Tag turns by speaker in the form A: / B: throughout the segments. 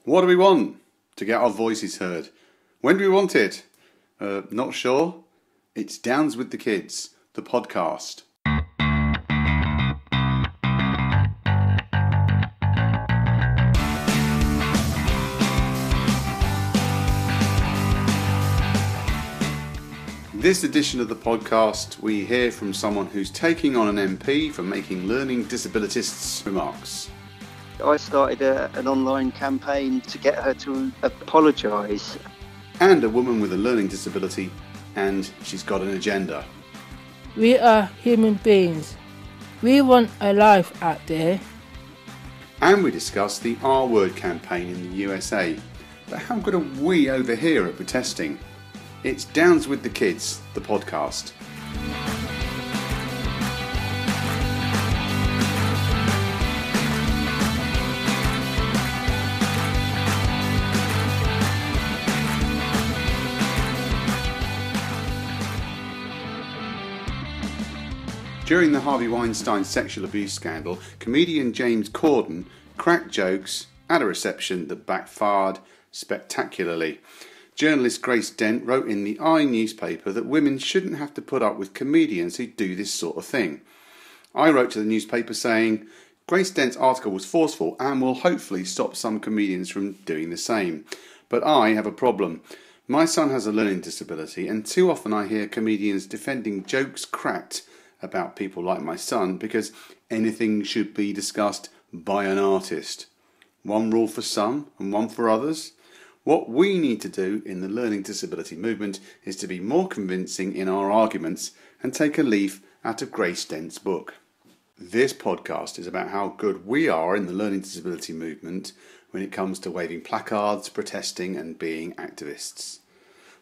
A: What do we want? To get our voices heard. When do we want it? Not sure. It's Downs with the Kids, the podcast. This edition of the podcast, we hear from someone who's taking on an MP for making learning disabilitists remarks.
B: I started an online campaign to get her to apologise.
A: And a woman with a learning disability, and she's got an agenda.
C: We are human beings. We want a life out there.
A: And we discuss the R-word campaign in the USA. But how good are we over here at protesting? It's Downs with the Kids, the podcast. During the Harvey Weinstein sexual abuse scandal, comedian James Corden cracked jokes at a reception that backfired spectacularly. Journalist Grace Dent wrote in the I newspaper that women shouldn't have to put up with comedians who do this sort of thing. I wrote to the newspaper saying, Grace Dent's article was forceful and will hopefully stop some comedians from doing the same. But I have a problem. My son has a learning disability, and too often I hear comedians defending jokes cracked about people like my son because anything should be discussed by an artist. One rule for some and one for others. What we need to do in the learning disability movement is to be more convincing in our arguments and take a leaf out of Grace Dent's book. This podcast is about how good we are in the learning disability movement when it comes to waving placards, protesting and being activists.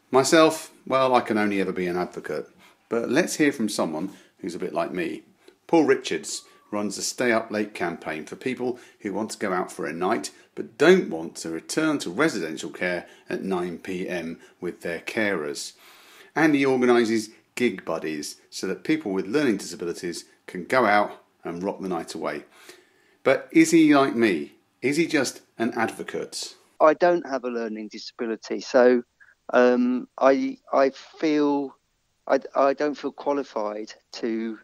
A: Myself, well, I can only ever be an advocate, but let's hear from someone who's a bit like me. Paul Richards runs a Stay Up Late campaign for people who want to go out for a night but don't want to return to residential care at 9 p.m. with their carers. And he organises gig buddies so that people with learning disabilities can go out and rock the night away. But is he like me? Is he just an advocate?
B: I don't have a learning disability, so I feel I don't feel qualified to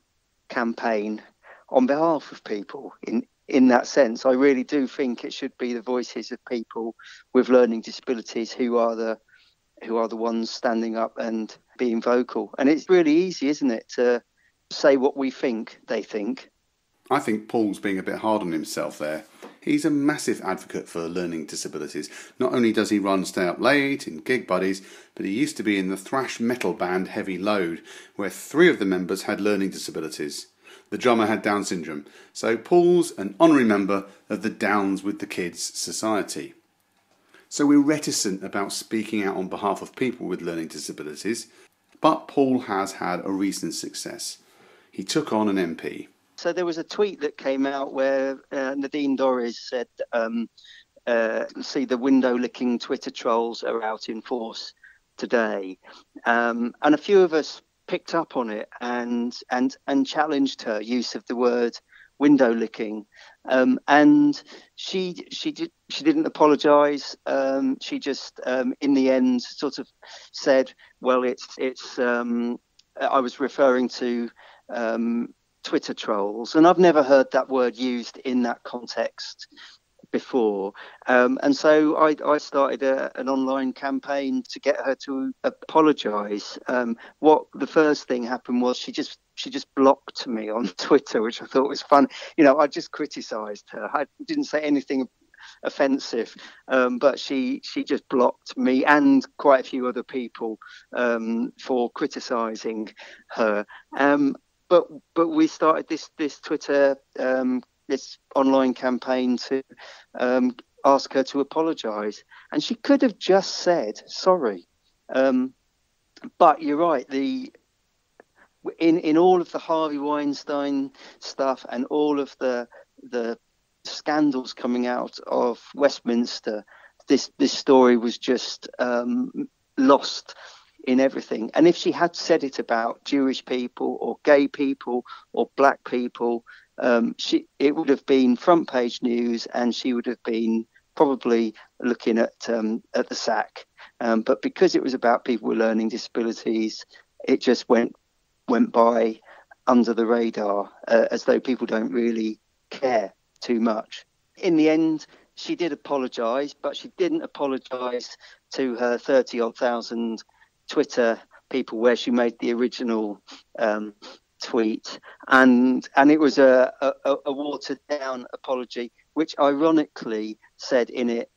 B: campaign on behalf of people in that sense. I really do think it should be the voices of people with learning disabilities who are the ones standing up and being vocal. And it's really easy, isn't it, to say what we think they think.
A: I think Paul's being a bit hard on himself there. He's a massive advocate for learning disabilities. Not only does he run Stay Up Late and Gig Buddies, but he used to be in the thrash metal band Heavy Load, where 3 of the members had learning disabilities. The drummer had Down syndrome, so Paul's an honorary member of the Downs with the Kids Society. So we're reticent about speaking out on behalf of people with learning disabilities, but Paul has had a recent success. He took on an MP.
B: So there was a tweet that came out where Nadine Dorries said, see the window-licking Twitter trolls are out in force today. And a few of us picked up on it and challenged her use of the word window licking, and she didn't apologise. She just in the end sort of said, well, it's I was referring to Twitter trolls, and I've never heard that word used in that context before, and so I started an online campaign to get her to apologise. What the first thing happened was she just blocked me on Twitter, which I thought was fun. You know, I just criticised her. I didn't say anything offensive, but she just blocked me and quite a few other people for criticising her. But we started this Twitter this online campaign to ask her to apologise, and she could have just said sorry. But you're right. In all of the Harvey Weinstein stuff and all of the scandals coming out of Westminster, this story was just lost in everything. And if she had said it about Jewish people or gay people or black people, it would have been front page news, and she would have been probably looking at the sack. But because it was about people with learning disabilities, it just went by under the radar, as though people don't really care too much. In the end, she did apologise, but she didn't apologise to her 30-odd thousand Twitter people where she made the original tweet, and it was a watered down apology, which ironically said in it,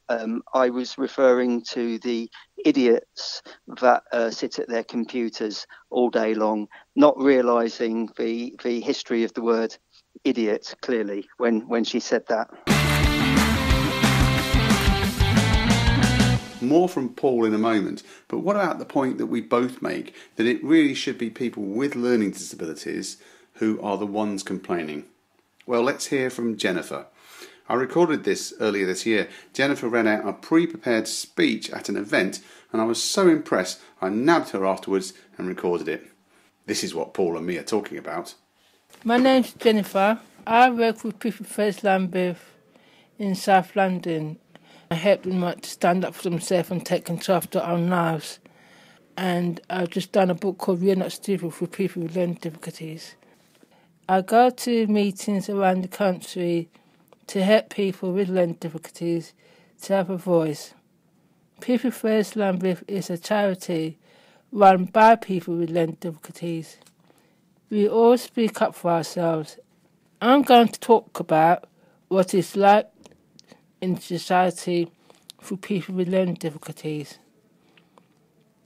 B: I was referring to the idiots that sit at their computers all day long, not realising the history of the word idiot clearly when she said that.
A: More from Paul in a moment, but what about the point that we both make, that it really should be people with learning disabilities who are the ones complaining? Well, let's hear from Jennifer. I recorded this earlier this year. Jennifer read out a pre-prepared speech at an event, and I was so impressed I nabbed her afterwards and recorded it. This is what Paul and me are talking about.
C: My name's Jennifer. I work with people with First Lambeth in South London. I help them to stand up for themselves and take control of their own lives. And I've just done a book called We're Not Stupid for people with learning difficulties. I go to meetings around the country to help people with learning difficulties to have a voice. People First Lambeth is a charity run by people with learning difficulties. We all speak up for ourselves. I'm going to talk about what it's like in society for people with learning difficulties.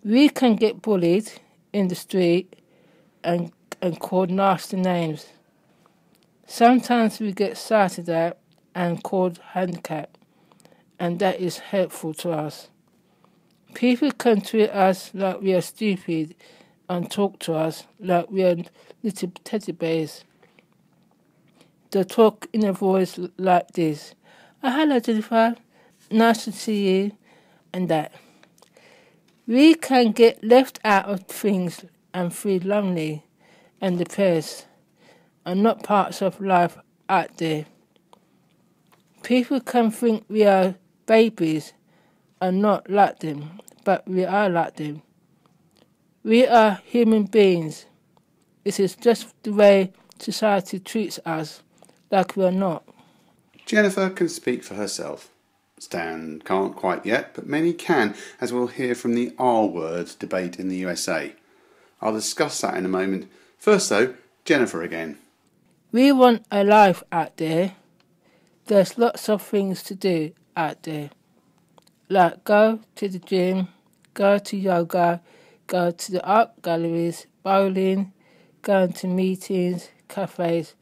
C: We can get bullied in the street and called nasty names. Sometimes we get shouted at and called handicapped, and that is hurtful to us. People can treat us like we are stupid and talk to us like we are little teddy bears. They talk in a voice like this. Oh, hello, Jennifer. Nice to see you. And that. We can get left out of things and feel lonely and depressed and not parts of life out there. People can think we are babies and not like them, but we are like them. We are human beings. It is just the way society treats us, like we are not.
A: Jennifer can speak for herself. Stan can't quite yet, but many can, as we'll hear from the R-word debate in the USA. I'll discuss that in a moment. First though, Jennifer again.
C: We want a life out there. There's lots of things to do out there. Like go to the gym, go to yoga, go to the art galleries, bowling, going to meetings, cafes,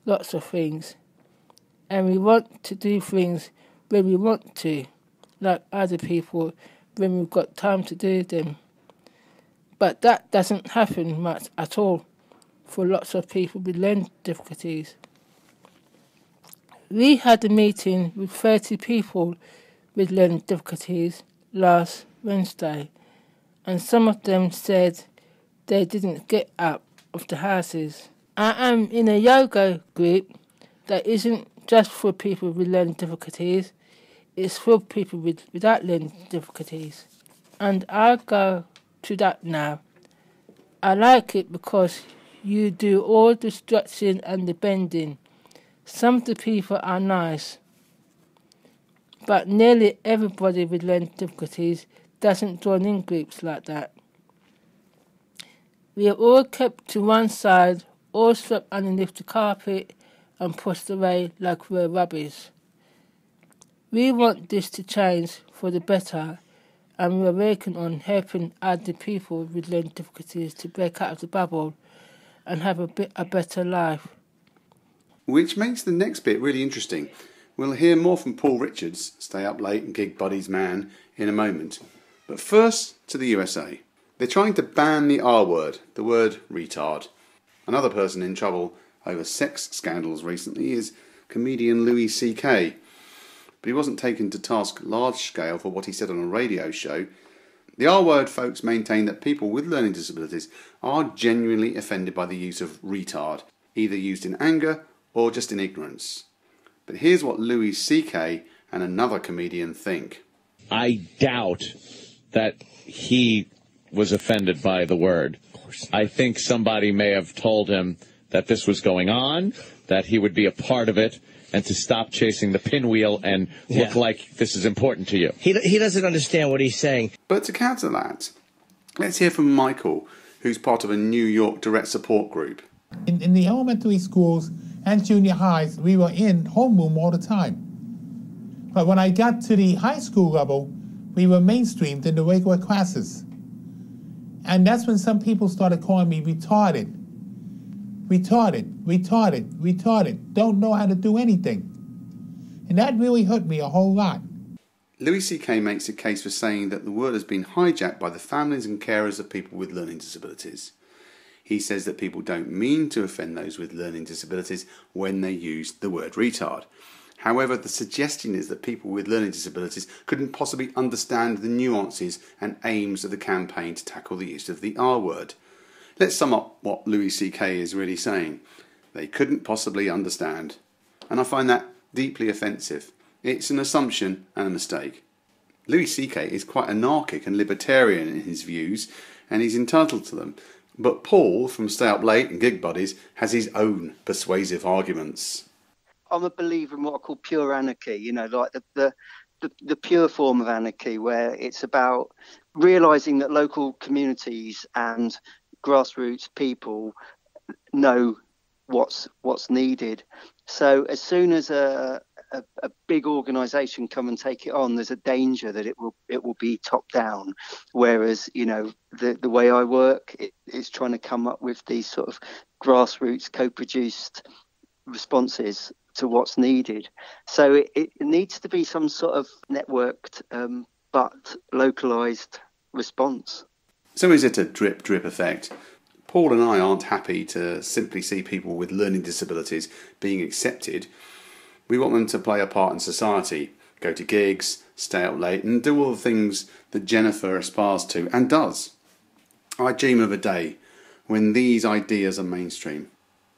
C: lots of things. And we want to do things when we want to, like other people, when we've got time to do them. But that doesn't happen much at all for lots of people with learning difficulties. We had a meeting with 30 people with learning difficulties last Wednesday, and some of them said they didn't get out of the houses. I am in a yoga group that isn't just for people with learning difficulties, it's for people without learning difficulties. And I go to that now. I like it because you do all the stretching and the bending. Some of the people are nice, but nearly everybody with learning difficulties doesn't join in groups like that. We are all kept to one side, all swept underneath the carpet and pushed away like we're rubbish. We want this to change for the better, and we're working on helping other people with learning difficulties to break out of the bubble and have a better life.
A: Which makes the next bit really interesting. We'll hear more from Paul Richards, Stay Up Late and Gig Buddies man, in a moment. But first to the USA. They're trying to ban the R word, the word retard. Another person in trouble over sex scandals recently is comedian Louis C.K. But he wasn't taken to task large scale for what he said on a radio show. The R-word folks maintain that people with learning disabilities are genuinely offended by the use of retard, either used in anger or just in ignorance. But here's what Louis C.K. and another comedian think.
D: I doubt that he was offended by the word. I think somebody may have told him that this was going on, that he would be a part of it, and to stop chasing the pinwheel and look like this is important to you.
E: He doesn't understand what he's saying.
A: But to counter that, let's hear from Michael, who's part of a New York direct support group.
F: In the elementary schools and junior highs, we were in homeroom all the time. But when I got to the high school level, we were mainstreamed in the regular classes. And that's when some people started calling me retarded. Retarded. Don't know how to do anything. And that really hurt me a whole lot.
A: Louis C.K. makes a case for saying that the word has been hijacked by the families and carers of people with learning disabilities. He says that people don't mean to offend those with learning disabilities when they use the word retard. However, the suggestion is that people with learning disabilities couldn't possibly understand the nuances and aims of the campaign to tackle the use of the R word. Let's sum up what Louis C.K. is really saying. They couldn't possibly understand. And I find that deeply offensive. It's an assumption and a mistake. Louis C.K. is quite anarchic and libertarian in his views, and he's entitled to them. But Paul, from Stay Up Late and Gig Buddies, has his own persuasive arguments.
B: I'm a believer in what I call pure anarchy, you know, like the pure form of anarchy, where it's about realising that local communities and grassroots people know what's needed. So as soon as a big organisation come and take it on, there's a danger that it will be top down. Whereas, you know, the way I work is trying to come up with these sort of grassroots co-produced responses to what's needed. So it needs to be some sort of networked but localised response.
A: So is it a drip effect? Paul and I aren't happy to simply see people with learning disabilities being accepted. We want them to play a part in society, go to gigs, stay up late and do all the things that Jennifer aspires to and does. I dream of a day when these ideas are mainstream.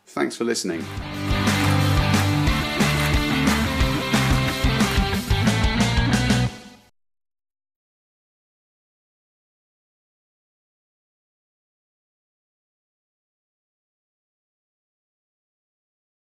A: Thanks for listening.